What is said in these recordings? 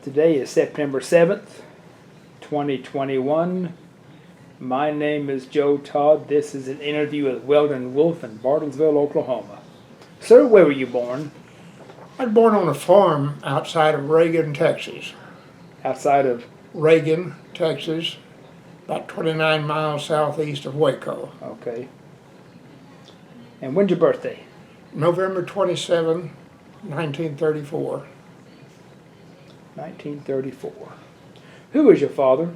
Today is September 7th, 2021. My name is Joe Todd. This is an interview with Weldon Wolf in Bartlesville, Oklahoma. Sir, where were you born? I was born on a farm outside of Reagan, Texas. Outside of? Reagan, Texas, about 29 miles southeast of Waco. Okay. And when's your birthday? November 27, 1934. 1934. Who was your father?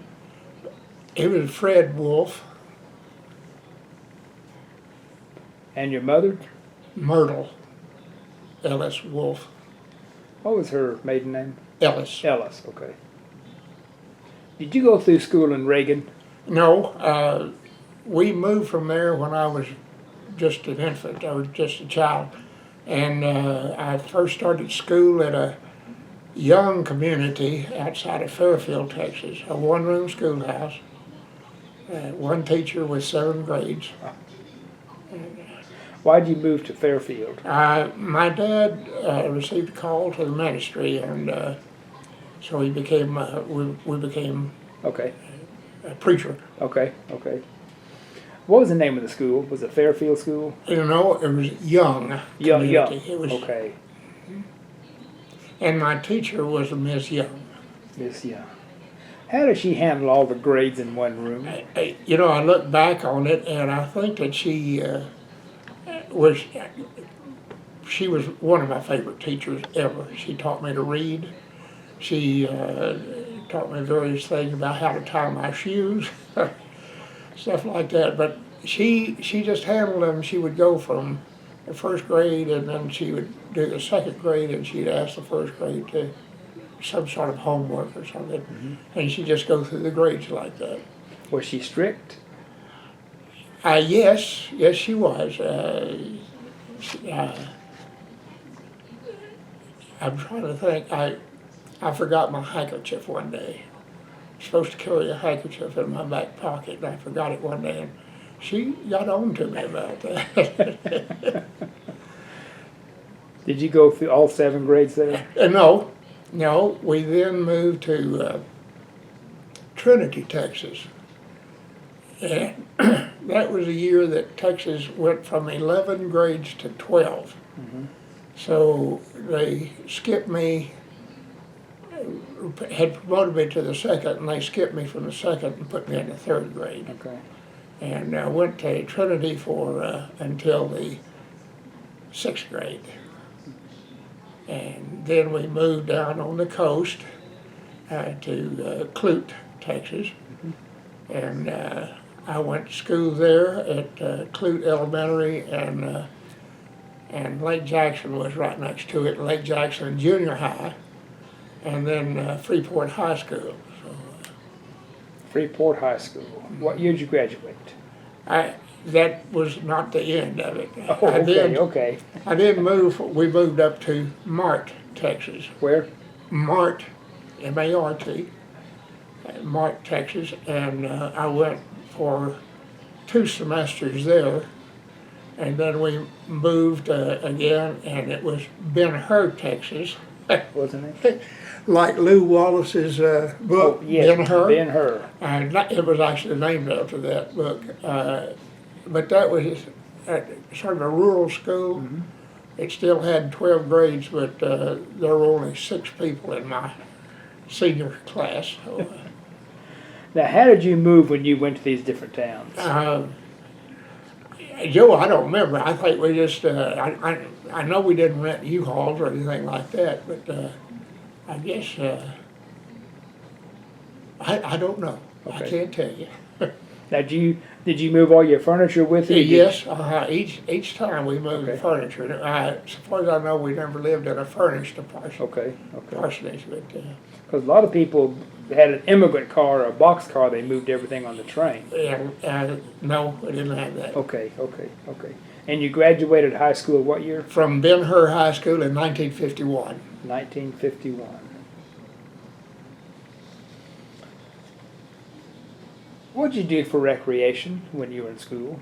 He was Fred Wolf. And your mother? Myrtle Ellis Wolf. What was her maiden name? Ellis. Ellis, okay. Did you go through school in Reagan? No, we moved from there when I was just an infant, or just a child. And I first started school at a young community outside of Fairfield, Texas, a one-room schoolhouse. One teacher with 7 grades. Why'd you move to Fairfield? My dad received a call to the ministry, and so he became. We became Okay. a preacher. Okay. What was the name of the school? Was it Fairfield School? You know, it was young community. Young. It was, Okay. and my teacher was a Miss Young. Miss Young. How does she handle all the grades in one room? You know, I look back on it, and I think that she was one of my favorite teachers ever. She taught me to read. She taught me various things about how to tie my shoes, stuff like that. But she just handled them. She would go from the first grade, and then she would do the second grade, and she'd ask the first grade to some sort of homework or something, and she'd just go through the grades like that. Was she strict? Yes, she was. I'm trying to think. I forgot my handkerchief one day. I was supposed to carry a handkerchief in my back pocket, and I forgot it one day, and she got on to me about that. Did you go through all 7 grades there? No, we then moved to Trinity, Texas. And that was a year that Texas went from 11 grades to 12. So they skipped me, had promoted me to the second, and they skipped me from the second and put me in the 3rd grade. Okay. And I went to Trinity for until the 6th grade. And then we moved down on the coast to Clute, Texas. And I went to school there at Clute Elementary, and Lake Jackson was right next to it, Lake Jackson Junior High, and then Freeport High School. So, Freeport High School. What year did you graduate? That was not the end of it. Oh, okay. I did move. We moved up to Mart, Texas. Where? Mart, M-A-R-T, Mart, Texas, and I went for 2 semesters there, and then we moved again, and it was Ben-Hur, Texas. Wasn't it? Like Lew Wallace's book, Oh, yes, Ben-Hur. Ben-Hur. It was actually named after that book. But that was sort of a rural school. It still had 12 grades, but there were only 6 people in my senior class. So, Now, how did you move when you went to these different towns? Joe, I don't remember. I think we just, I know we didn't rent U-Hauls or anything like that, but I guess, I don't know. Okay. I can't tell you. Now, did you move all your furniture with you? Yes, each time we moved Okay. furniture. As far as I know, we never lived in a furnished apartment. Okay. Parsonage, but Because a lot of people had an immigrant car or a box car, they moved everything on the train. no, we didn't have that. Okay. And you graduated high school what year? From Ben-Hur High School in 1951. 1951. What did you do for recreation when you were in school?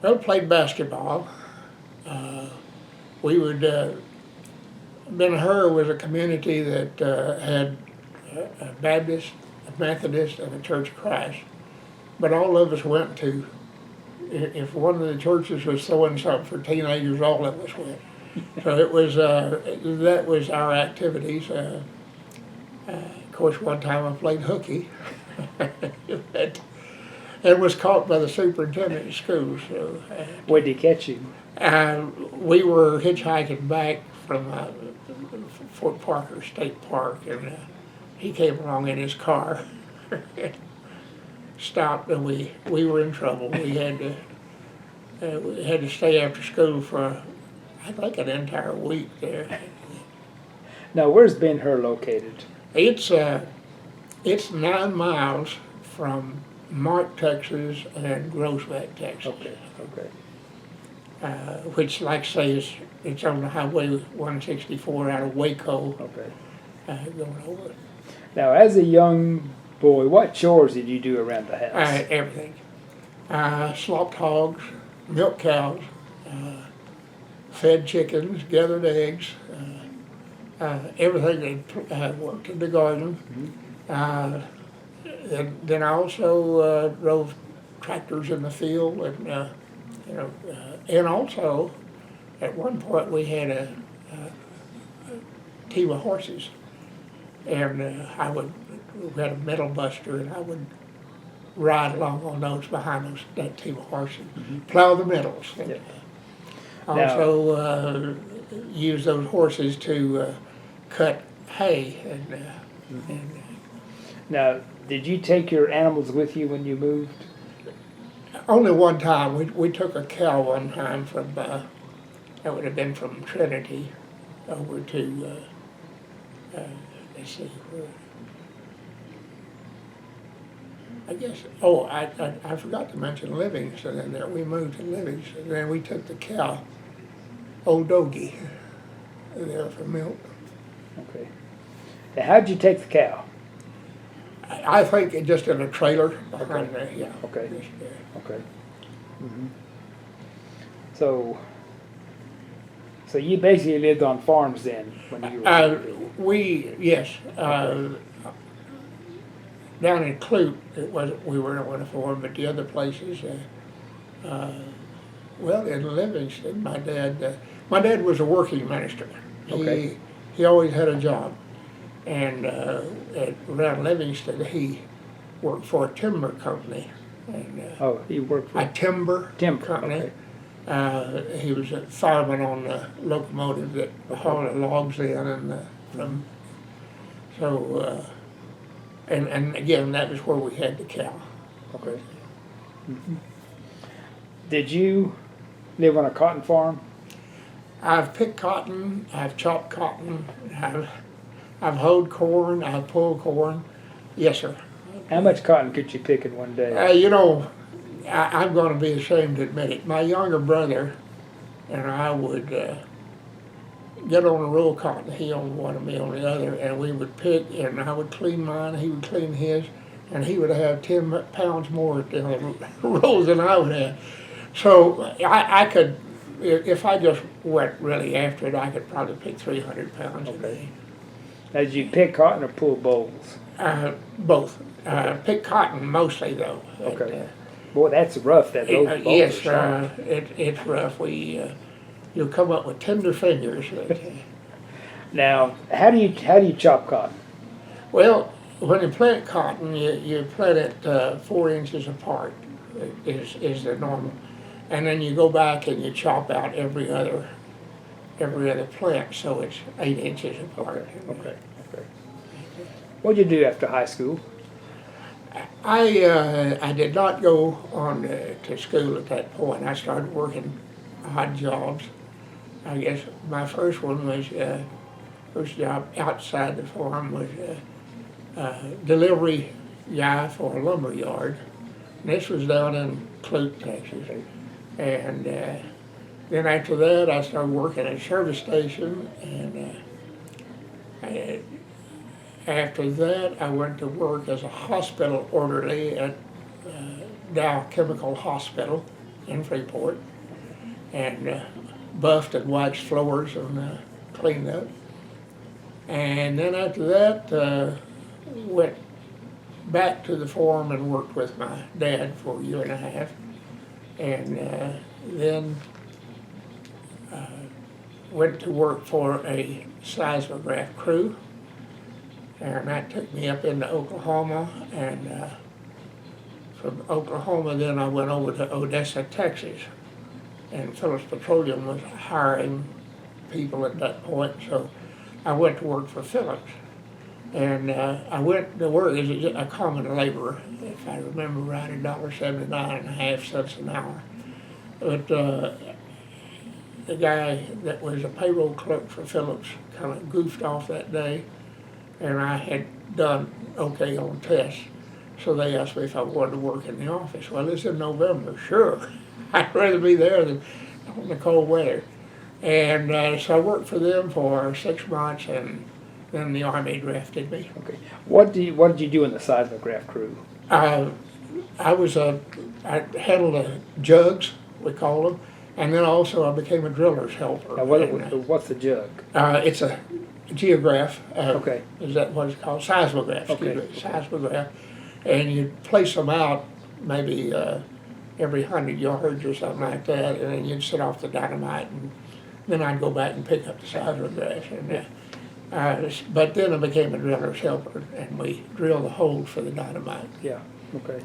Well, played basketball. We would, Ben-Hur was a community that had a Baptist, a Methodist, and a Church of Christ. But all of us went to, if one of the churches was throwing something for teenagers, all of us went. So it was, that was our activities. Of course, one time I played hooky and was caught by the superintendent of schools. So, Where'd he catch you? we were hitchhiking back from Fort Parker State Park, and he came along in his car, stopped, and we were in trouble. We had to stay after school for, I think, an entire week there. Now, where's Ben-Hur located? It's 9 miles from Mart, Texas, and Groesbeck, Texas. Okay, okay, Which, like I say, it's on the Highway 164 out of Waco, okay. going over. Now, as a young boy, what chores did you do around the house? Everything. Slopped hogs, milked cows, fed chickens, gathered eggs, everything that worked in the garden. Mm-hmm. And then I also drove tractors in the field, and and also at one point we had a team of horses, and we had a metal buster, and I would ride along on those behind that team of horses, plow the metals. And, also use those horses to cut hay and Now, did you take your animals with you when you moved? only one time. We took a cow one time from, that would have been from Trinity over to, let's see, where, I guess, I forgot to mention Livingston in there. We moved to Livingston, and then we took the cow, Old Dogie, there for milk. Okay. Now, how'd you take the cow? I think it just in a trailer behind there, yeah. Okay. Just there. Okay. Mm-hmm. So you basically lived on farms then when you were. Yes. Down in Clute, we were on a farm, but the other places, well, in Livingston, my dad was a working minister. Okay. He always had a job, and around Livingston, he worked for a timber company. And, he worked for a timber company. Okay. He was a fireman on the locomotive that hauled the logs in, and from. So, and again, that was where we had the cow. Okay. Mm-hmm. Did you live on a cotton farm? I've picked cotton. I've chopped cotton. I've hoed corn. I've pulled corn. Yes, sir. How much cotton could you pick in one day? I'm going to be ashamed to admit it. My younger brother and I would get on a row of cotton. He on one and me on the other, and we would pick, and I would clean mine, he would clean his, and he would have 10 pounds more in the rows than I would have. So I could, if I just went really after it, I could probably pick 300 pounds a day. Now, did you pick cotton or pull bowls? Both. Pick cotton mostly, though. Okay. Boy, that's rough. Those bowls yes, are sharp. it's rough. You'll come up with tender fingers. Now, how do you chop cotton? Well, when you plant cotton, you plant it 4 inches apart is the normal, and then you go back and you chop out every other plant, so it's 8 inches apart. Okay. What did you do after high school? I did not go on to school at that point. I started working odd jobs. I guess my first one was first job outside the farm was delivery guy for a lumber yard. And this was down in Clute, Texas. And then after that, I started working at a service station, and after that, I went to work as a hospital orderly at Dow Chemical Hospital in Freeport, and buffed and waxed floors and cleaned up. And then after that, went back to the farm and worked with my dad for a year and a half, and then went to work for a seismograph crew, and that took me up into Oklahoma, and from Oklahoma then I went over to Odessa, Texas, and Phillips Petroleum was hiring people at that point, so I went to work for Phillips. And I went to work as a common laborer, if I remember right, $1.79.5 an hour. But the guy that was a payroll clerk for Phillips kind of goofed off that day, and I had done okay on tests. So they asked me if I wanted to work in the office. Well, it's in November. Sure, I'd rather be there than in the cold weather. And so I worked for them for 6 months, and then the Army drafted me. Okay. What did you do in the seismograph crew? I handled the jugs, we call them, and then also I became a driller's helper. Now, what's the jug? It's a geograph. Okay. Is that what it's called? Seismograph. Okay. Excuse me, seismograph. And you place them out maybe every 100 yards or something like that, and then you'd set off the dynamite, and then I'd go back and pick up the seismograph. And but then I became a driller's helper, and we drilled the holes for the dynamite. Yeah. Okay.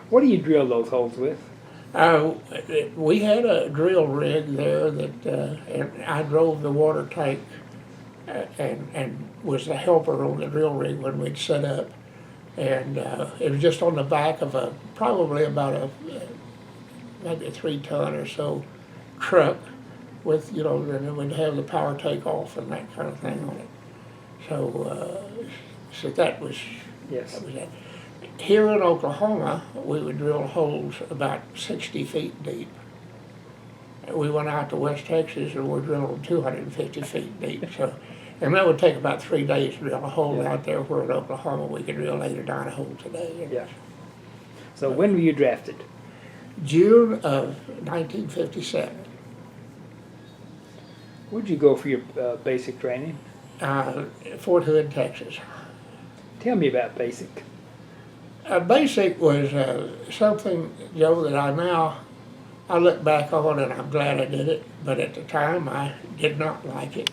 What do you drill those holes with? We had a drill rig there that, and I drove the water tank and was the helper on the drill rig when we'd set up. And it was just on the back of probably about maybe a 3-ton or so truck with, and then we'd have the power take off and that kind of thing on it. So that was, Yes. that was it. Here in Oklahoma, we would drill holes about 60 feet deep. We went out to West Texas and we drilled 250 feet deep. And that would take about 3 days to drill a hole out there, where in Oklahoma we could drill 8 or 9 holes a day. Yeah. So when were you drafted? June of 1957. Where'd you go for your basic training? Fort Hood, Texas. Tell me about basic. Basic was something, Joe, that I look back on and I'm glad I did it, but at the time I did not like it.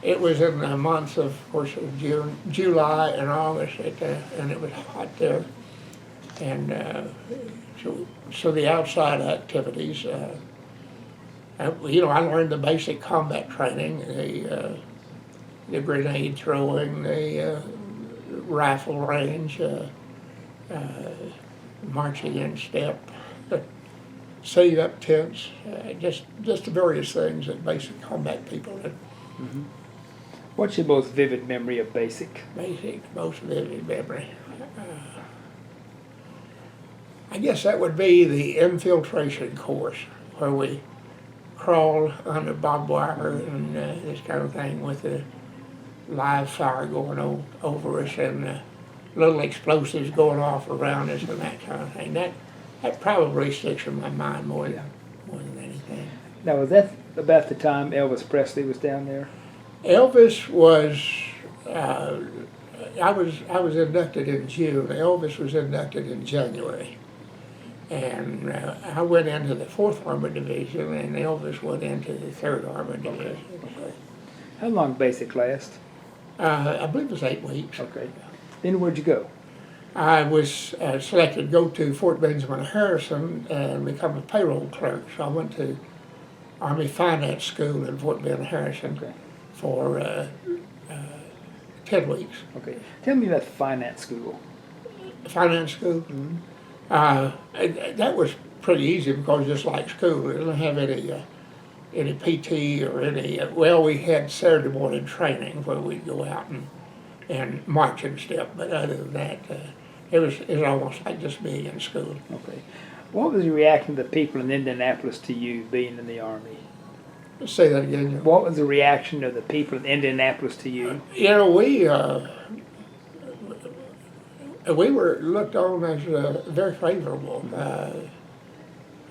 It was in the months of course, June, July and August, and it was hot there. And so the outside activities, I learned the basic combat training, the grenade throwing, the rifle range, marching in step, setting up tents, just the various things that basic combat people did. Mm-hmm. What's your most vivid memory of basic? Basic, most vivid memory. I guess that would be the infiltration course, where we crawled under barbed wire and this kind of thing with the live fire going over us and little explosives going off around us and that kind of thing. That probably sticks in my mind more than anything. Now, was that about the time Elvis Presley was down there? Elvis was, I was inducted in June. Elvis was inducted in January. And I went into the 4th Armored Division, and Elvis went into the 3rd Armored Division. Okay. How long basic last? I believe it was 8 weeks. Okay. Then where'd you go? I was selected to go to Fort Benjamin Harrison and become a payroll clerk. So I went to Army Finance School in Fort Benjamin Harrison for 10 weeks. Okay. Tell me about finance school. Finance school? Mm-hmm. That was pretty easy because just like school, it didn't have any PT or any, we had Saturday morning training where we'd go out and march and step, but other than that, it was almost like just being in school. Okay. What was the reaction of the people in Indianapolis to you being in the Army? Say that again. What was the reaction of the people in Indianapolis to you? We were looked on as very favorable.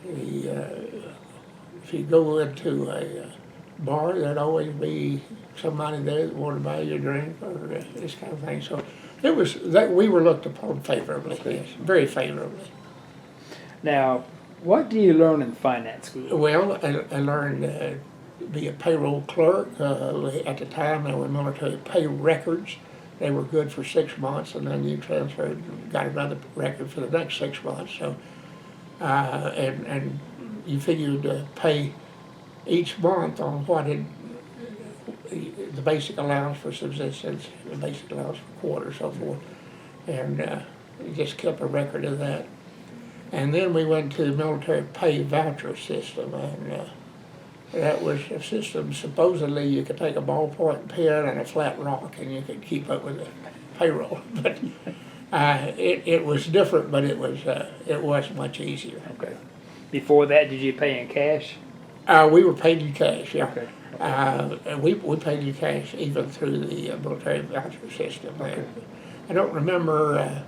If you go into bar, there'd always be somebody there that wanted to buy you a drink or this kind of thing. So it was that we were looked upon favorably, yes, very favorably. Now, what do you learn in finance school? Well, I learned to be a payroll clerk. At the time, there were military pay records. They were good for 6 months, and then you transferred and got another record for the next 6 months. So, and you figured pay each month on what had the basic allowance for subsistence, the basic allowance for quarter, so forth, and you just kept a record of that. And then we went to the military pay voucher system, and that was a system, supposedly you could take a ballpoint pen and a flat rock and you could keep up with the payroll. But it was different, but it was much easier. Okay. Before that, did you pay in cash? We were paid in cash, yeah. Okay. We paid in cash even through the military voucher system. Okay. I don't remember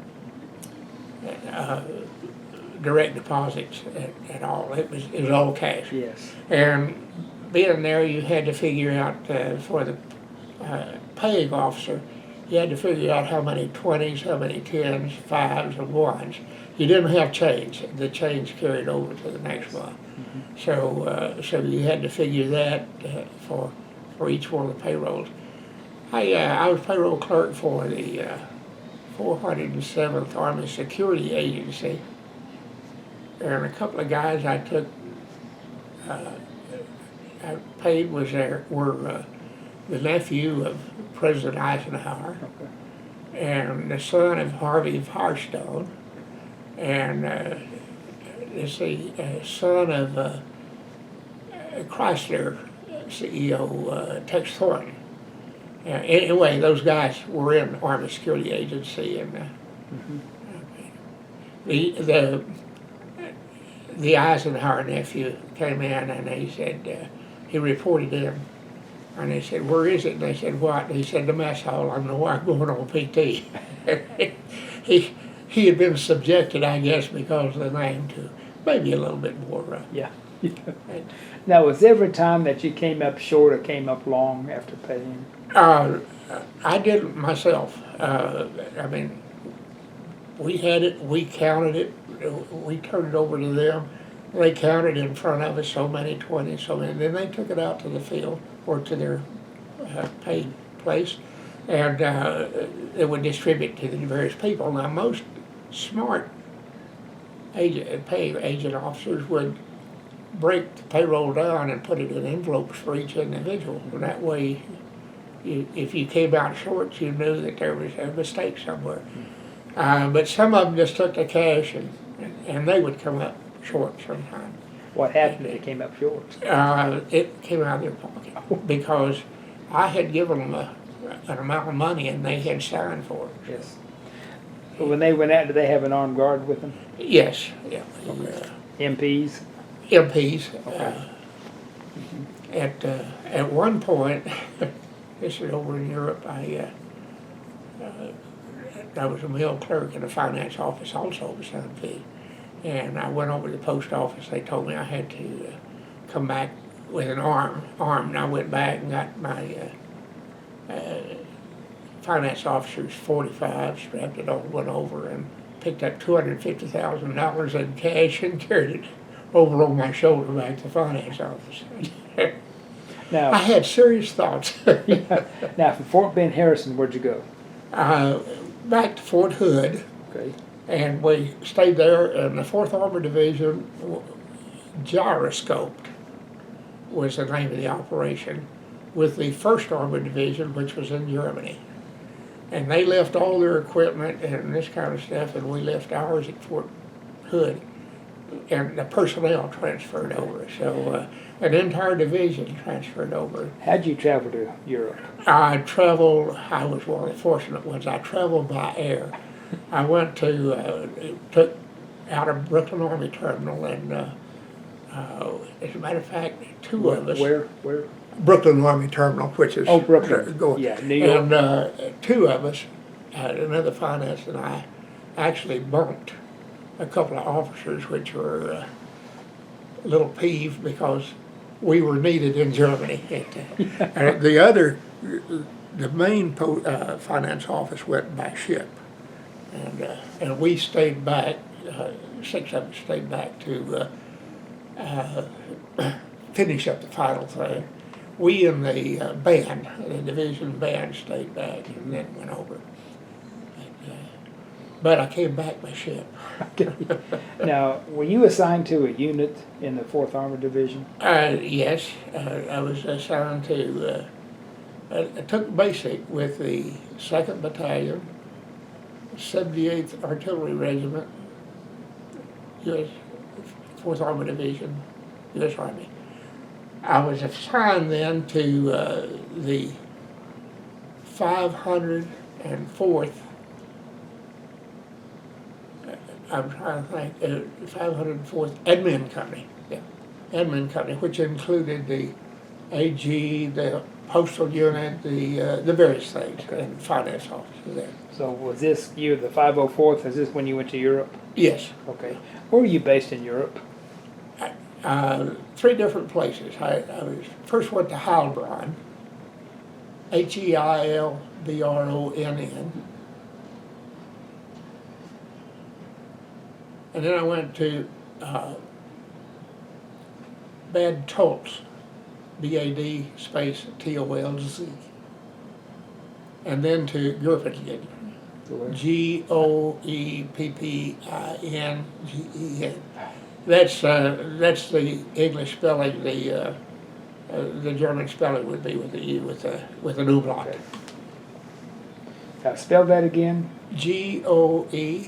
direct deposits at all. It was all cash. Yes. And being there, you had to figure out for the paying officer, you had to figure out how many 20s, how many 10s, 5s, and 1s. You didn't have change. The change carried over to the next month. Mm-hmm. So you had to figure that for each one of the payrolls. I was payroll clerk for the 407th Army Security Agency, and a couple of guys I took I paid were the nephew of President Eisenhower, okay, and the son of Harvey Firestone, and son of Chrysler CEO Tex Thornton. Anyway, those guys were in Army Security Agency, and the Eisenhower nephew came in and he said, he reported in, and they said, "Where is it?" And they said, "What?" And he said, "The mess hall. I'm going on PT." he had been subjected, I guess, because of the name, to maybe a little bit more. Yeah. Now, was every time that you came up short or came up long after paying? I didn't myself. I mean, we had it, we counted it, we turned it over to them. They counted in front of us so many 20, so many. Then they took it out to the field or to their paid place, and they would distribute to the various people. Now, most smart pay agent officers would break the payroll down and put it in envelopes for each individual. And that way, if you came out short, you knew that there was a mistake somewhere. But some of them just took the cash and they would come up short sometimes. What happened if it came up short? It came out of their pocket because I had given them an amount of money and they had signed for it. Yes. But when they went out, did they have an armed guard with them? Yes. Yeah. MPs? MPs. Okay. At one point, this is over in Europe, I was a mail clerk in a finance office also beside me. And I went over to the post office. They told me I had to come back with an arm. And I went back and got my finance officer's 45, strapped it on, went over and picked up $250,000 in cash and carried it over on my shoulder back to the finance office. Now, I had serious thoughts. Yeah. Now, from Fort Ben Harrison, where'd you go? Back to Fort Hood. Okay. And we stayed there, and the 4th Armored Division, Gyroscoped was the name of the operation, with the 1st Armored Division, which was in Germany. And they left all their equipment and this kind of stuff, and we left ours at Fort Hood, and the personnel transferred over. So an entire division transferred over. How'd you travel to Europe? I was one of the fortunate ones. I traveled by air. I went took out of Brooklyn Army Terminal, and as a matter of fact, two of us. Where? Brooklyn Army Terminal, which is Brooklyn. Going. Yeah, New York. And two of us, another finance and I, actually bumped a couple of officers, which were a little peeved because we were needed in Germany. The main finance office went by ship, and we stayed back. 6 of us stayed back to finish up the final thing. We in the band, the division band, stayed back and then went over. But I came back by ship. Okay. Now, were you assigned to a unit in the 4th Armored Division? Yes, I was assigned to, I took basic with the 2nd Battalion, 78th Artillery Regiment, U.S. 4th Armored Division, U.S. Army. I was assigned then to the 504th, I'm trying to think, 504th Admin Company, yeah, Admin Company, which included the AG, the postal unit, the various things, Okay. and finance offices there. So was this you, the 504th, is this when you went to Europe? Yes. Okay. Where were you based in Europe? 3 different places. I first went to Heilbronn, Heilbronn, and then I went to Bad Tolz, BAD space TOLZ, and then to Goeppingen, GOEPPINGEN. That's the English spelling. The German spelling would be with the U with an umlaut. Okay. Now spell that again. GOEPPINGEN,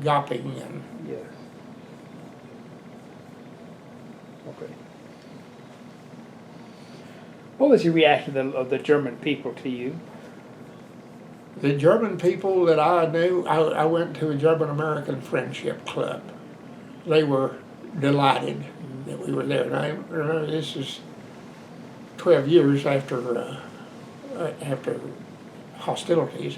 Goppingen. Yes. Okay. What was your reaction of the German people to you? The German people that I knew, I went to a German-American Friendship Club. They were delighted that we were there. And I remember this is 12 years after hostilities.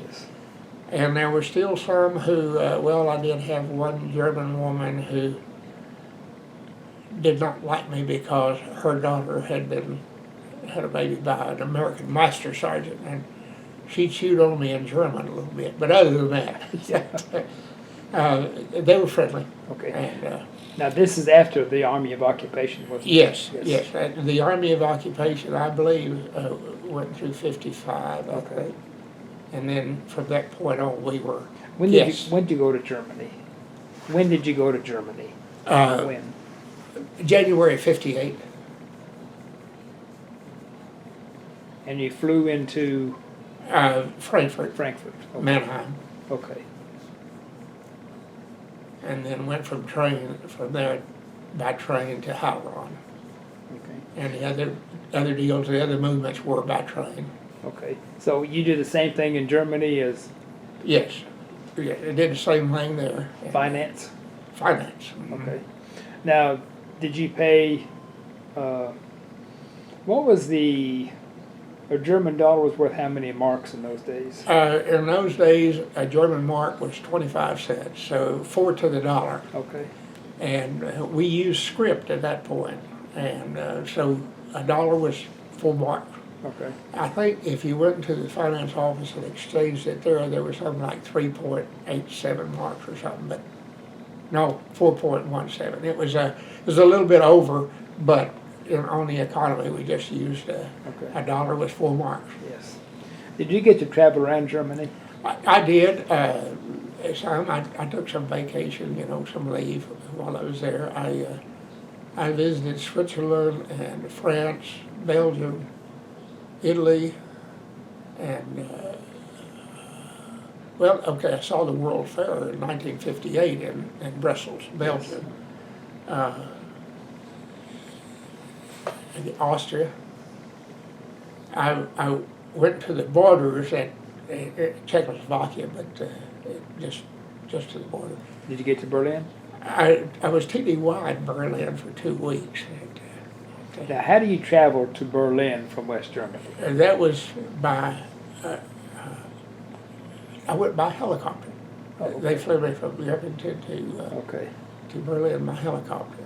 And there were still some who, I did have one German woman who did not like me because her daughter had a baby by an American Master Sergeant, and she chewed on me in German a little bit. But other than that, they were friendly. Okay. And, now this is after the Army of Occupation, wasn't it? yes. The Army of Occupation, I believe, went through 55. Okay. I think. And then from that point on, we were. When did you go to Germany? When did you go to Germany? When? January 58. And you flew into Frankfurt, Frankfurt. Okay. Mannheim, Okay. and then went from there by train to Heilbronn. Okay. And the other deals, the other movements were by train. Okay. So you did the same thing in Germany as Yes, yeah, it did the same thing there. finance? Finance. Okay. Now, did you pay, what was a German dollar was worth how many marks in those days? In those days, a German mark was 25 cents, so 4 to the dollar. Okay. And we used script at that point, and so a dollar was 4 marks. Okay. I think if you went into the finance office and exchanged it there was something like 3.87 marks or something, but no, 4.17. It was a little bit over, but on the economy we just used a dollar was 4 marks. Yes. Did you get to travel around Germany? I did. I took some vacation, some leave while I was there. I visited Switzerland and France, Belgium, Italy, and I saw the World Fair in 1958 in Brussels, Belgium. Austria. I went to the borders at Czechoslovakia, but just to the border. Did you get to Berlin? I was TDY in Berlin for 2 weeks. Now, how do you travel to Berlin from West Germany? And that was by, I went by helicopter. Oh, okay. They flew me from Livingston to Okay. Berlin by helicopter.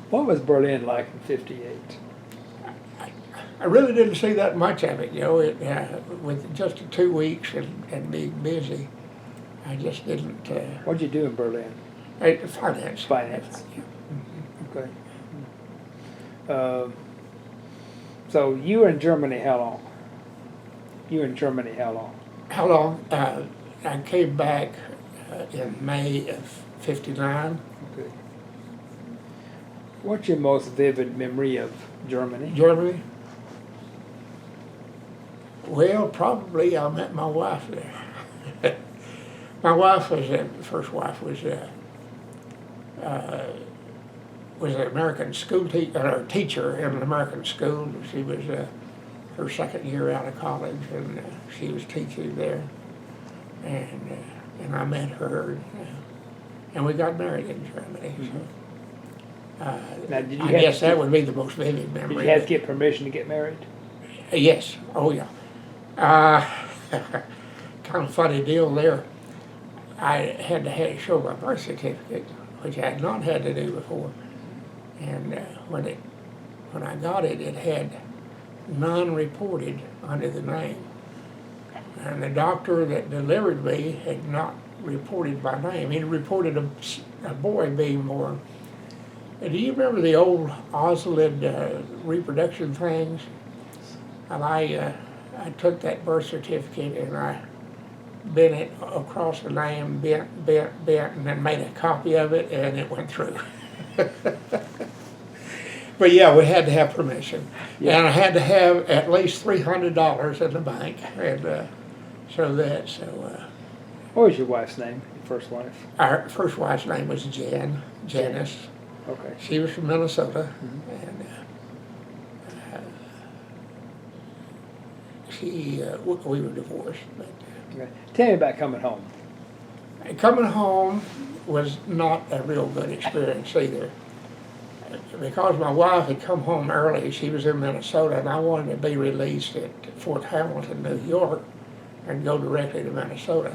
What was Berlin like in '58? I really didn't see that much of it, with just the 2 weeks and being busy. I just didn't. What'd you do in Berlin? Finance. Finance. Yeah. Okay. So you were in Germany how long? You were in Germany how long? How long? I came back in May of '59. Okay. What's your most vivid memory of Germany? Germany. Well, probably I met my wife there. My wife first wife was an American school teacher in an American school. She was her second year out of college, and she was teaching there. And I met her, and we got married in Germany. So, Now, did you I have guess to- that would be the most vivid memory. Did you have to get permission to get married? Yes. Oh, yeah. Kind of funny deal there. I had to show my birth certificate, which I had not had to do before. And when I got it, it had non-reported under the name. And the doctor that delivered me had not reported my name. He reported a boy being born. And do you remember the old Oslid reproduction things? And I took that birth certificate and I bent it across the name, bent, and then made a copy of it, and it went through. But yeah, we had to have permission. Yeah. And I had to have at least $300 in the bank, and What was your wife's name? Your first wife? our first wife's name was Janice. Okay. She was from Minnesota, Mhm. and we were divorced. But Okay. Tell me about coming home. coming home was not a real good experience either. Because my wife had come home early, she was in Minnesota, and I wanted to be released at Fort Hamilton, New York, and go directly to Minnesota.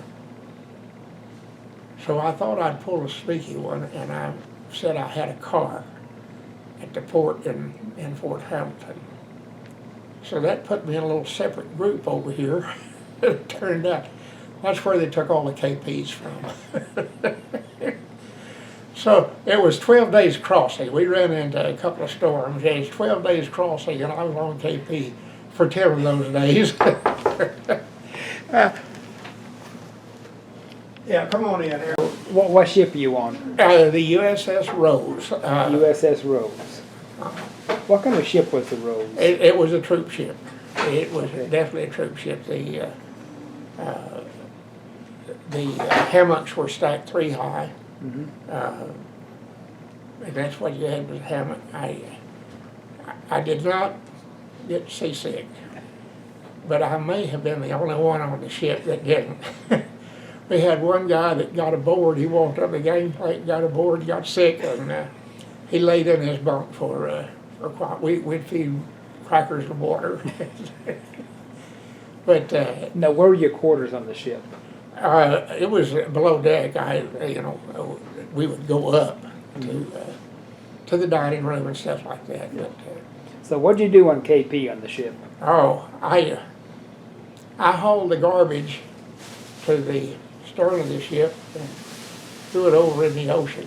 So I thought I'd pull a sneaky one, and I said I had a car at the port in Fort Hamilton. So that put me in a little separate group over here. It turned out that's where they took all the KPs from. So it was 12 days crossing. We ran into a couple of storms. It was 12 days crossing, and I was on KP for 10 of those days. Yeah, come on in here. What ship are you on? The USS Rose. USS Rose. What kind of ship was the Rose? It was a troop ship. It was Okay. definitely a troop ship. The hammocks were stacked 3 high. Mhm. And that's what you had was a hammock. I did not get seasick, but I may have been the only one on the ship that didn't. We had one guy that got aboard. He walked up the gangplank, got aboard, got sick, and he laid in his bunk for quite. We'd feed crackers and water. But Now, where were your quarters on the ship? it was below deck. We would go up to the dining room and stuff like that. But, So what'd you do on KP on the ship? I hauled the garbage to the stern of the ship and threw it over in the ocean.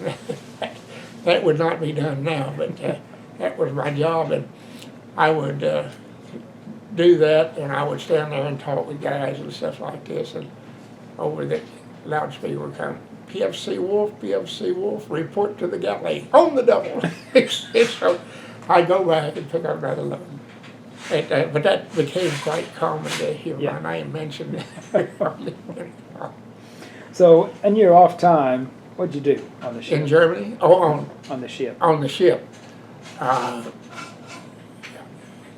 That would not be done now, but that was my job, and I would do that, and I would stand there and talk with guys and stuff like this, and over the loudspeaker would come, PFC Wolf, report to the galley, on the double. So I'd go back and pick up another load. But that became quite common to hear Yeah. my name mentioned. So, in your off time, what'd you do on the ship? In Germany? Oh, On the ship. on the ship.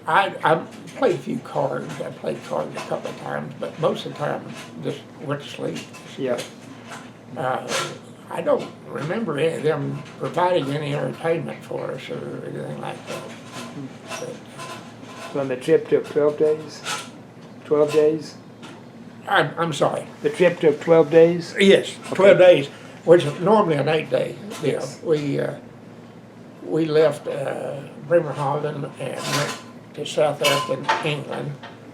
I played a few cards. I played cards a couple of times, but most of the time just went to sleep. Yeah. I don't remember any of them providing any entertainment for us or anything like that. But So on the trip took 12 days? 12 days? I'm sorry. The trip took 12 days? Yes, 12 days, which is normally an 8-day deal. Yes. we left Bremerhaven and went to Southampton, England,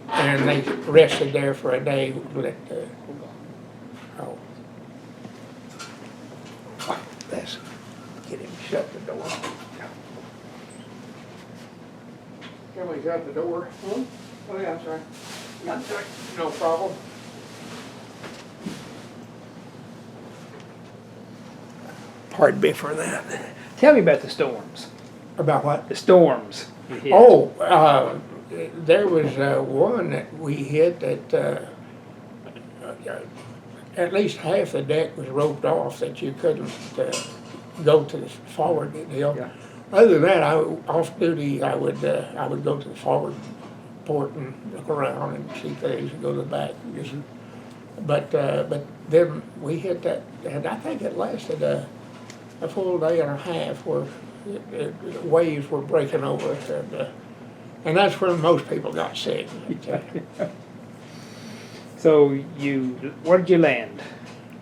and they rested there for a day. Oh, let's get him to shut the door. Can we shut the door? Oh yeah, I'm sorry. No problem. Pardon me for that. Tell me about the storms. About what? The storms you hit. Oh, there was one that we hit that at least half the deck was roped off that you couldn't go to the forward deal. Yeah. Other than that, off duty, I would go to the forward port and look around and see things and go to the back. But then we hit that, and I think it lasted a full day and a half where waves were breaking over us, and that's when most people got sick. So where did you land?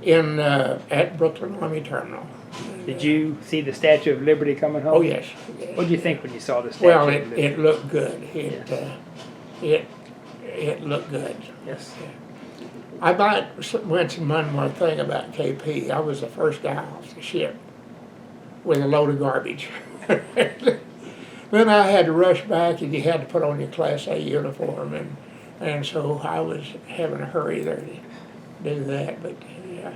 In at Brooklyn Army Terminal. Did you see the Statue of Liberty coming home? Oh yes. What did you think when you saw the Statue Well, of Liberty? it looked good. It looked good. Yes. I might mention one more thing about KP. I was the first guy off the ship with a load of garbage. Then I had to rush back, and you had to put on your Class A uniform, and so I was having a hurry there to do that. But yeah.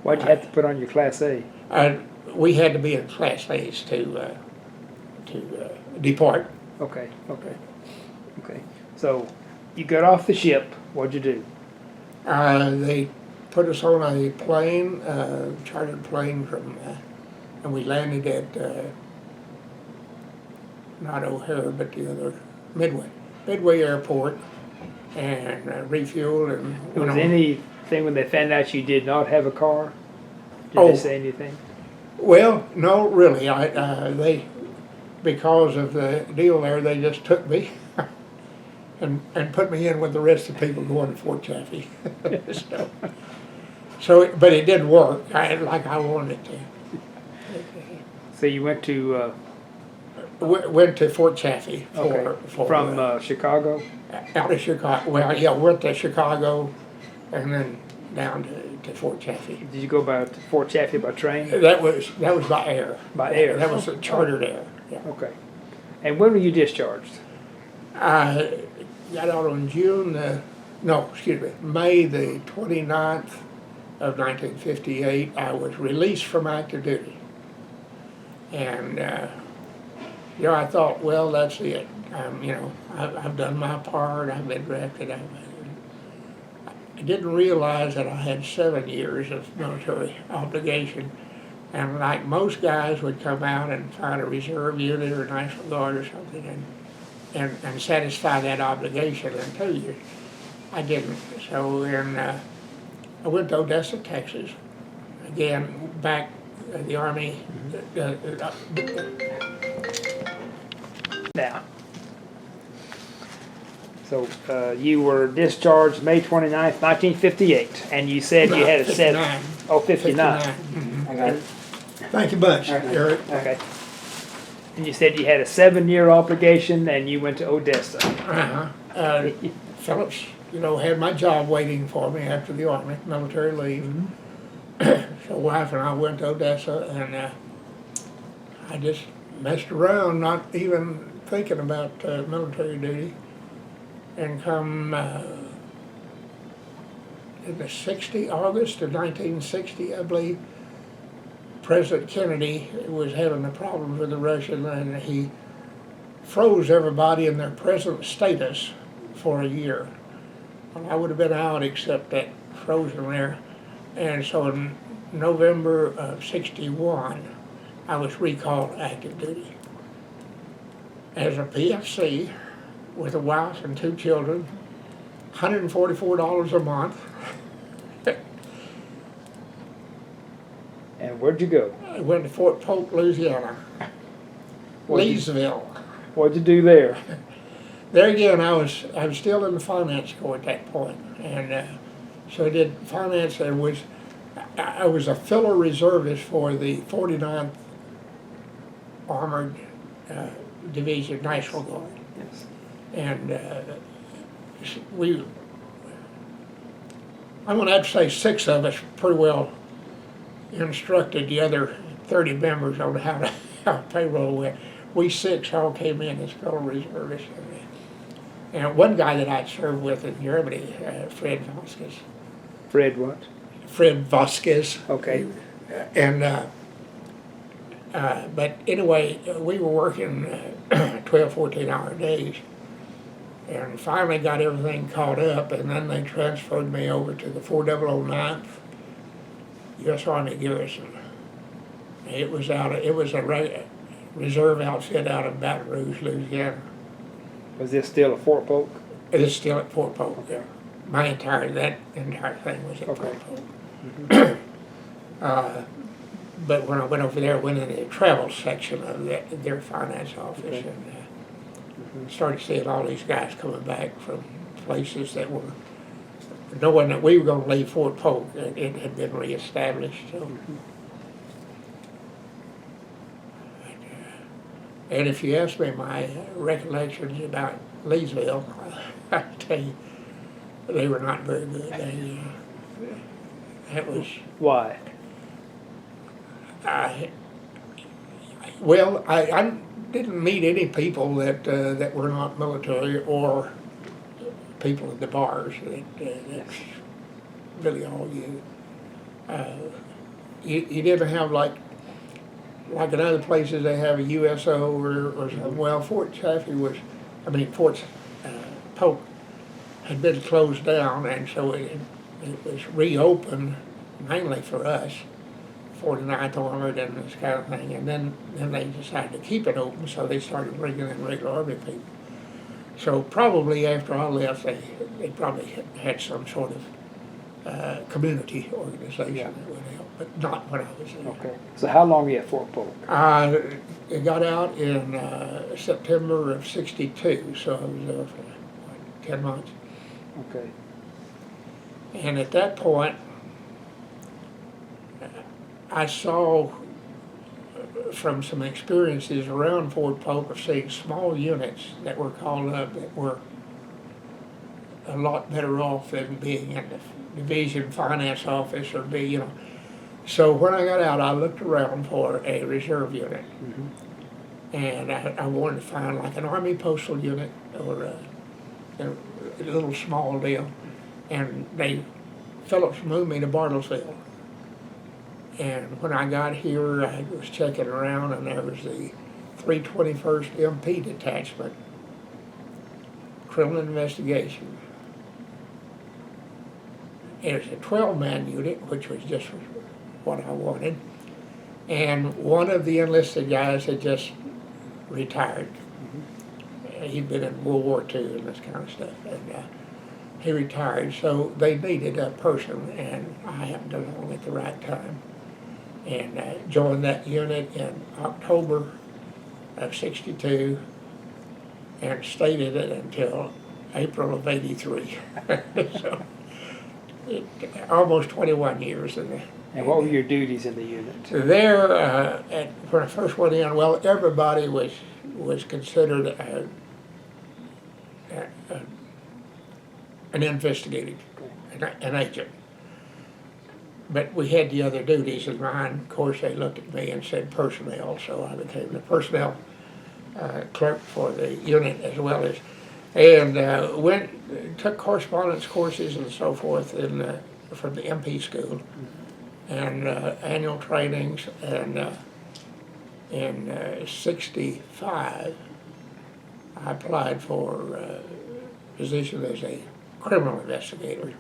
Why'd you have to put on your Class A? We had to be in Class A's to depart. Okay. So you got off the ship. What'd you do? They put us on a plane, chartered plane from, and we landed at not O'Hare, but the other Midway Airport, and refueled and went Was on. anything when they found out you did not have a car? Did Oh. they say anything? Well, no, really. They, because of the deal there, they just took me and put me in with the rest of the people going to Fort Chaffee. But it didn't work like I wanted it to. So you went to Went to Fort Chaffee from Chicago. out of Chicago. Well, yeah, went to Chicago and then down to Fort Chaffee. Did you go by Fort Chaffee by train? That was by air. By air. That was a chartered air. Yeah. Okay. And when were you discharged? I got out on May the 29th of 1958. I was released from active duty. And, I thought, well, that's it. I've done my part. I've been drafted. I didn't realize that I had 7 years of military obligation. And like most guys would come out and find a reserve unit or National Guard or something and satisfy that obligation in 2 years. I didn't. So I went to Odessa, Texas. Again, back in the Army. Now. So you were discharged May 29th, 1958, and you said you had a 59. 59. I got it. Thank you much, All right. Eric. Okay. And you said you had a 7-year obligation, and you went to Odessa. Phillips, had my job waiting for me after the Army, military leave. So wife and I went to Odessa, and I just messed around, not even thinking about military duty. And come in the August of 1960, I believe, President Kennedy was having a problem with the Russians, and he froze everybody in their present status for a year. Well, I would have been out except that frozen there. And so in November of 61, I was recalled active duty as a PFC with a wife and 2 children, $144 a month. And where'd you go? I went to Fort Polk, Louisiana, Leesville. What'd you do there? There again, I was still in the finance corps at that point, and so I did finance. I was a filler reservist for the 49th Armored Division National Guard. Yes. And I'm going to have to say 6 of us pretty well instructed the other 30 members on how payroll went. We 6 all came in as fellow reservists. And one guy that I'd served with in Germany, Fred Vasquez. Fred what? Fred Vasquez. Okay. And but anyway, we were working 12, 14-hour days, and finally got everything caught up, and then they transferred me over to the 4009th U.S. Army Garrison. It was a reserve outfit out of Baton Rouge, Louisiana. Was this still a Fort Polk? It is still at Fort Polk. Okay. That entire thing was at Okay. Fort Polk. But when I went over there, I went into the travel section of their finance office, Okay. and started seeing all these guys coming back from places that were knowing that we were going to leave Fort Polk. It had been reestablished. So. And if you ask me my recollections about Leesville, I tell you, they were not very good. That was. Why? I didn't meet any people that were not military or people at the bars. That's really all you. You didn't have like in other places they have a USO or something. Well, Fort Polk had been closed down, and so it was reopened mainly for us. 49th Armored and this kind of thing, and then they decided to keep it open, so they started bringing in regular Army people. So probably after I left, they probably had some sort of community organization that would help, but not when I was there. Okay. So how long were you at Fort Polk? It got out in September of '62, so I was there for 10 months. Okay. And at that point, I saw from some experiences around Fort Polk of seeing small units that were called up that were a lot better off than being in the division finance office or So when I got out, I looked around for a reserve unit. Mm-hmm. And I wanted to find like an Army postal unit or a little small deal. And Phillips moved me to Bartlesville. And when I got here, I was checking around, and there was the 321st MP Detachment, Criminal Investigation. It was a 12-man unit, which was just what I wanted. And one of the enlisted guys had just retired. Mm-hmm. He'd been in World War II and this kind of stuff. And he retired, so they needed a person, and I happened along at the right time. And joined that unit in October of '62 and stayed in it until April of '83. So almost 21 years in there. And what were your duties in the unit? There, when I first went in, well, everybody was considered an investigator, an agent. But we had the other duties, and mine, of course, they looked at me and said personnel, so I became the personnel clerk for the unit as well as, and took correspondence courses and so forth from the MP school, and annual trainings, and in '65, I applied for a position as a criminal investigator.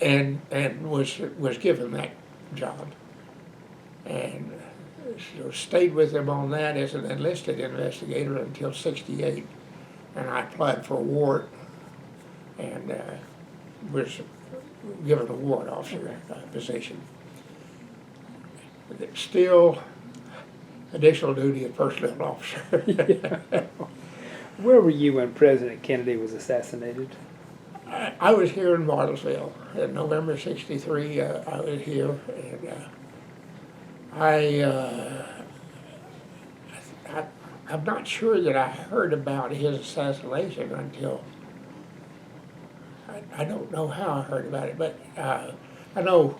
And was given that job, and so stayed with them on that as an enlisted investigator until '68, and I applied for a warrant and was given a warrant officer position. But still, additional duty of personnel officer. Where were you when President Kennedy was assassinated? I was here in Bartlesville in November '63. I was here, and I, I'm not sure that I heard about his assassination until, I don't know how I heard about it, but I know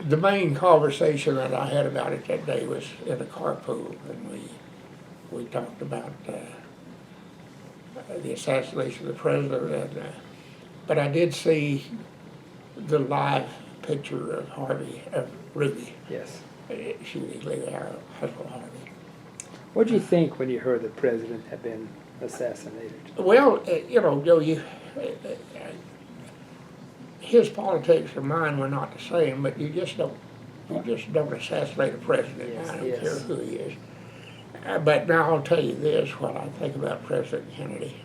the main conversation that I had about it that day was in a carpool, and we talked about the assassination of the president, and, but I did see the live picture of Ruby, Yes. shooting Lee Hazel Harvey. What did you think when you heard the president had been assassinated? Well, Joe, his politics and mine were not the same, but you just don't assassinate a president. Yes, I don't yes. care who he is. But now I'll tell you this, what I think about President Kennedy.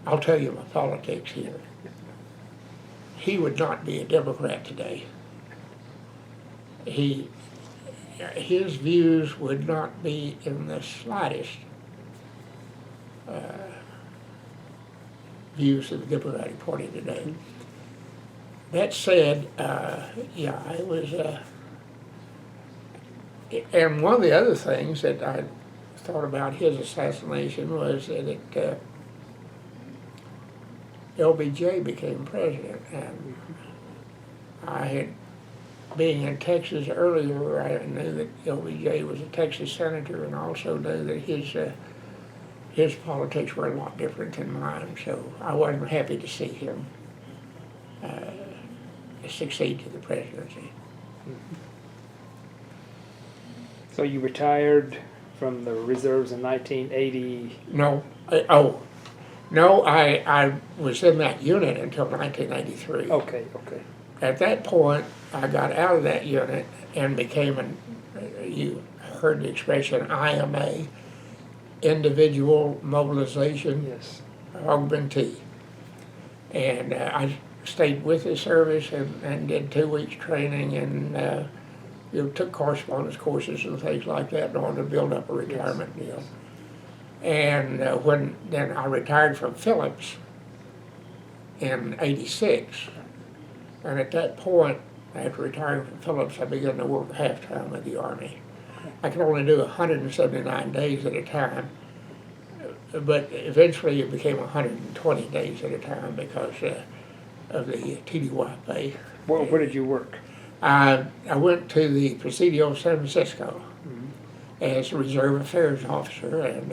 I'll tell you my politics here. He would not be a Democrat today. His views would not be in the slightest views of the Democratic Party today. That said, yeah, I was, and one of the other things that I thought about his assassination was that LBJ became president, and I had, being in Texas earlier, I knew that LBJ was a Texas senator, and also knew that his politics were a lot different than mine, so I wasn't happy to see him succeed to the presidency. So you retired from the reserves in 1980? No, I was in that unit until 1983. Okay. At that point, I got out of that unit and became you heard the expression IMA, Individual Mobilization Yes. Augmentee. And I stayed with the service and did 2 weeks training and took correspondence courses and things like that in order to build up a retirement deal. And then I retired from Phillips in '86. And at that point, after retiring from Phillips, I began to work half-time with the Army. I could only do 179 days at a time, but eventually it became 120 days at a time because of the TDY pay. Where did you work? I went to the Presidio of San Francisco as a reserve affairs officer, and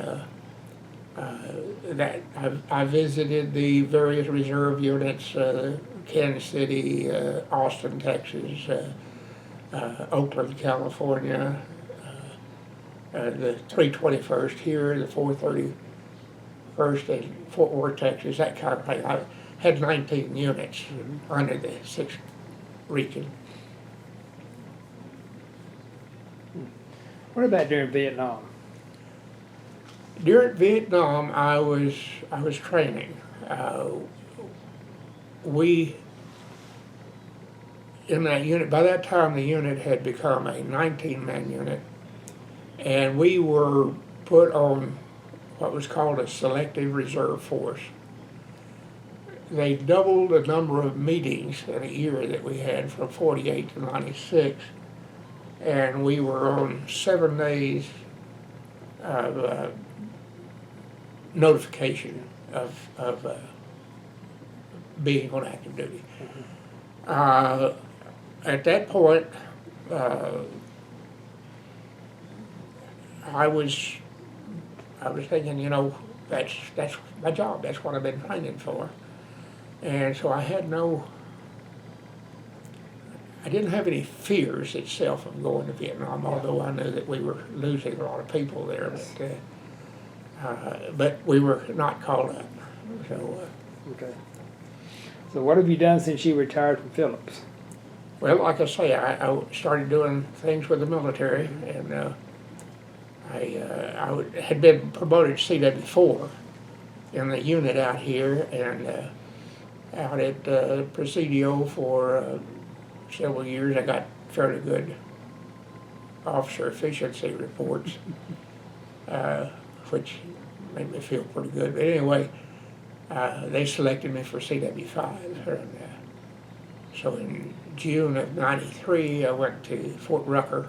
that I visited the various reserve units, Kansas City, Austin, Texas, Oakland, California, the 321st here, the 431st in Fort Worth, Texas, that kind of thing. I had 19 units under the 6th region. What about during Vietnam? During Vietnam, I was training. We in that unit. By that time, the unit had become a 19-man unit, and we were put on what was called a selective reserve force. They doubled the number of meetings in a year that we had from 48 to 96, and we were on 7 days of notification of being on active duty. At that point, I was thinking, that's my job. That's what I've been training for, and so I didn't have any fears itself of going to Vietnam, although I knew that we were losing a lot of people there. But we were not called up. So. Okay. So what have you done since you retired from Phillips? Well, like I say, I started doing things with the military, and I had been promoted to CW4 in the unit out here, and out at Presidio for several years. I got fairly good officer efficiency reports, which made me feel pretty good. But anyway, they selected me for CW5. And, so in June of '93, I went to Fort Rucker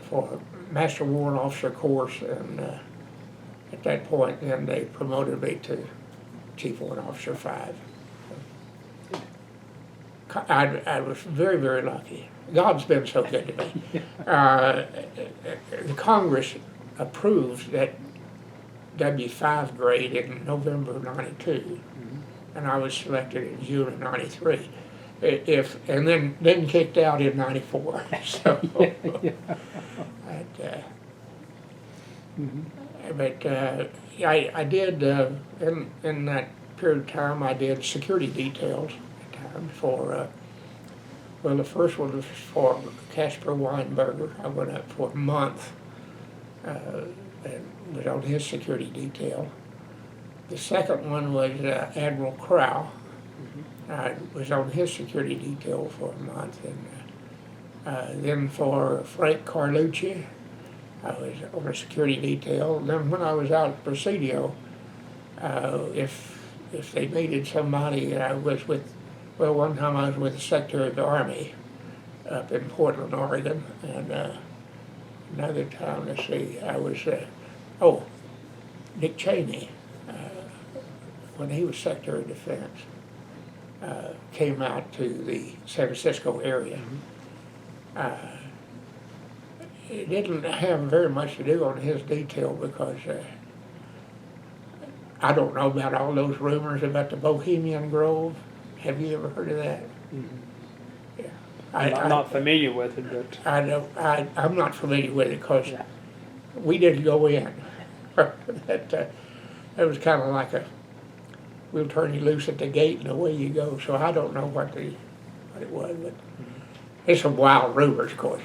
for Master Warrant Officer course, and at that point, then they promoted me to Chief Warrant Officer 5. I was very, very lucky. God's been so good to me. The Congress approved that W5 grade in November of '92, and I was selected in June of '93. And then kicked out in '94. So, but I did in that period of time. I did security details at times for. Well, the first one was for Casper Weinberger. I went up for a month and was on his security detail. The second one was Admiral Crow. I was on his security detail for a month. And then for Frank Carlucci, I was on a security detail. Then when I was out at Presidio, if they needed somebody, I was with. Well, one time I was with the Secretary of the Army up in Portland, Oregon, and another time, let's see, I was, Dick Cheney, when he was Secretary of Defense, came out to the San Francisco area. It didn't have very much to do on his detail because I don't know about all those rumors about the Bohemian Grove. Have you ever heard of that? Yeah. I'm not familiar with it, but I'm not familiar with it because we didn't go in. That was kind of like we'll turn you loose at the gate and away you go. So I don't know what it was, but it's some wild rumors, of course.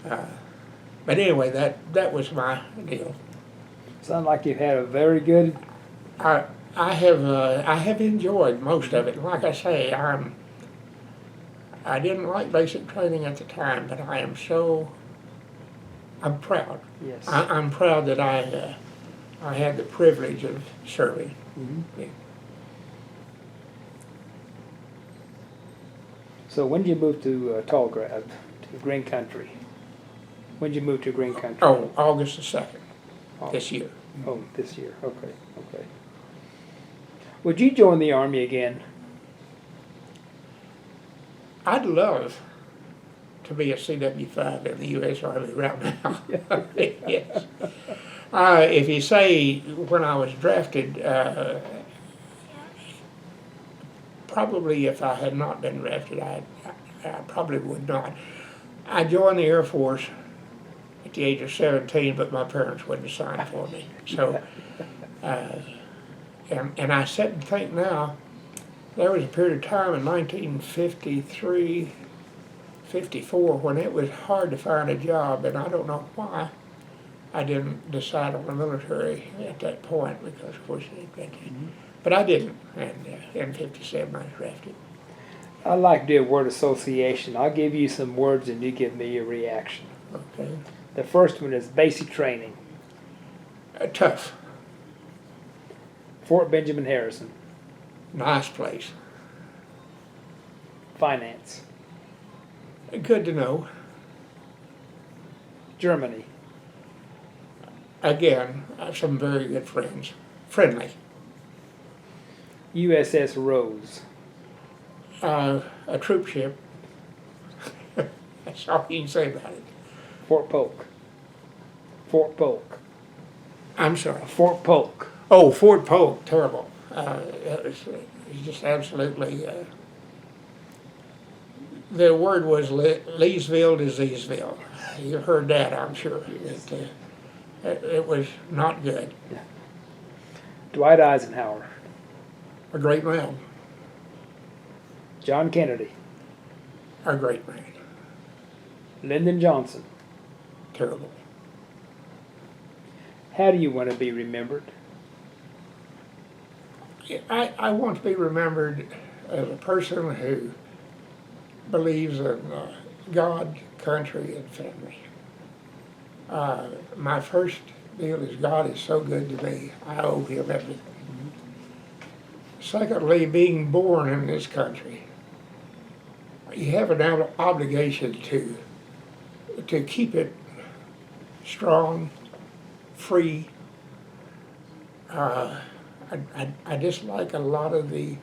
But anyway, that was my deal. Sounds like you've had a very good. I have enjoyed most of it. Like I say, I didn't like basic training at the time, but I'm proud. Yes. I'm proud that I had the privilege of serving. Yeah. So when did you move to Tallgrass, to Green Country? When did you move to Green Country? Oh, August the 2nd, this year. Oh, this year. Okay. Would you join the Army again? I'd love to be a CW5 in the U.S. Army right now. Yes. If you say when I was drafted, probably if I had not been drafted, I probably would not. I joined the Air Force at the age of 17, but my parents wouldn't sign for me. So. And I sit and think now, there was a period of time in 1953, 54, when it was hard to find a job, and I don't know why I didn't decide on the military at that point, because of course, but I didn't, and in 57 I was drafted. I like to do a word association. I'll give you some words and you give me your reaction. Okay. The first one is basic training. Tough. Fort Benjamin Harrison. Nice place. Finance. Good to know. Germany. Again, I have some very good friends. Friendly. USS Rose. A troop ship. That's all you can say about it. Fort Polk. Fort Polk. I'm sorry. Fort Polk. Oh, Fort Polk, terrible. It was just absolutely. The word was Leesville, Diseaseville. You heard that, I'm sure. Yes. It was not good. Yeah. Dwight Eisenhower. A great man. John Kennedy. A great man. Lyndon Johnson. Terrible. How do you want to be remembered? I want to be remembered as a person who believes in God, country, and family. My first deal is God is so good to me. I owe him everything. Secondly, being born in this country, you have an obligation to to keep it strong, free. I dislike a lot of the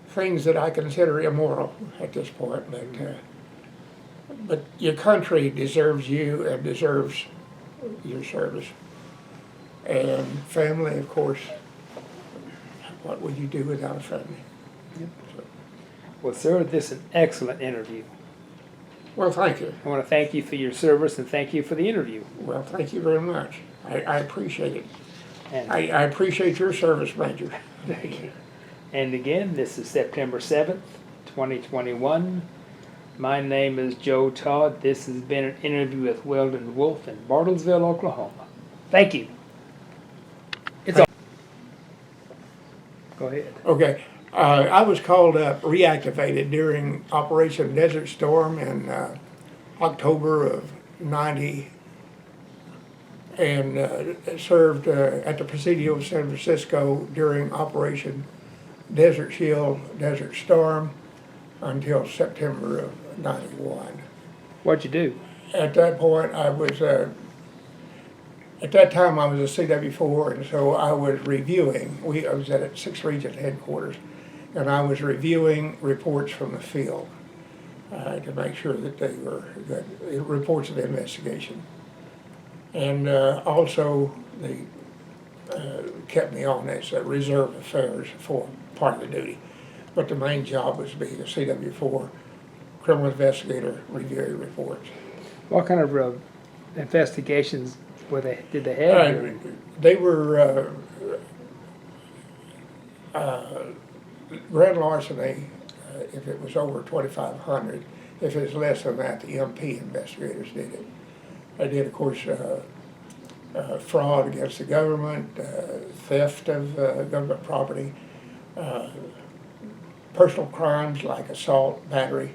things that I consider immoral at this point, but your country deserves you and deserves your service. And family, of course, what would you do without a family? So, Well, sir, this is an excellent interview. well, thank you. I want to thank you for your service and thank you for the interview. Well, thank you very much. I appreciate it. And, I appreciate your service, Major. thank you. And again, this is September 7th, 2021. My name is Joe Todd. This has been an interview with Weldon Wolf in Bartlesville, Oklahoma. Thank you. It's all. Go ahead. Okay. I was called up, reactivated during Operation Desert Storm in October of '90, and served at the Presidio of San Francisco during Operation Desert Shield, Desert Storm until September of '91. What'd you do? At that point, I was at that time I was a CW4, and so I was reviewing. I was at 6th Region headquarters, and I was reviewing reports from the field to make sure that they were good reports of the investigation. And also, they kept me on as a reserve affairs for part of the duty. But the main job was being a CW4 criminal investigator reviewing reports. What kind of investigations did they have? They were grand larceny if it was over 2,500. If it was less than that, the MP investigators did it. I did, of course, fraud against the government, theft of government property, personal crimes like assault, battery,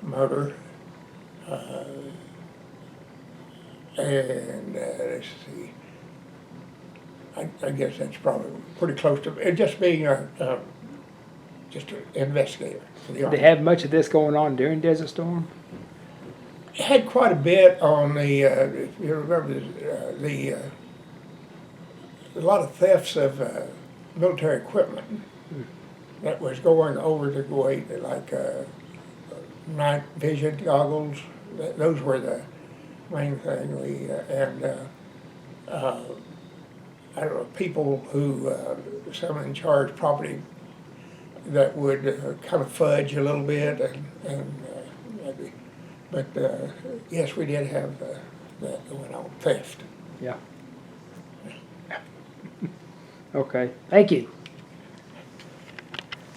murder, and let's see, I guess that's probably pretty close to it, just being just an investigator for the Did Army. they have much of this going on during Desert Storm? It had quite a bit on the, if you remember, a lot of thefts of military equipment that was going over to Kuwait, like night vision goggles. Those were the main thing. I don't know, people who, someone in charge property that would kind of fudge a little bit, but yes, we did have that going on, theft. Yeah. Okay. Thank you.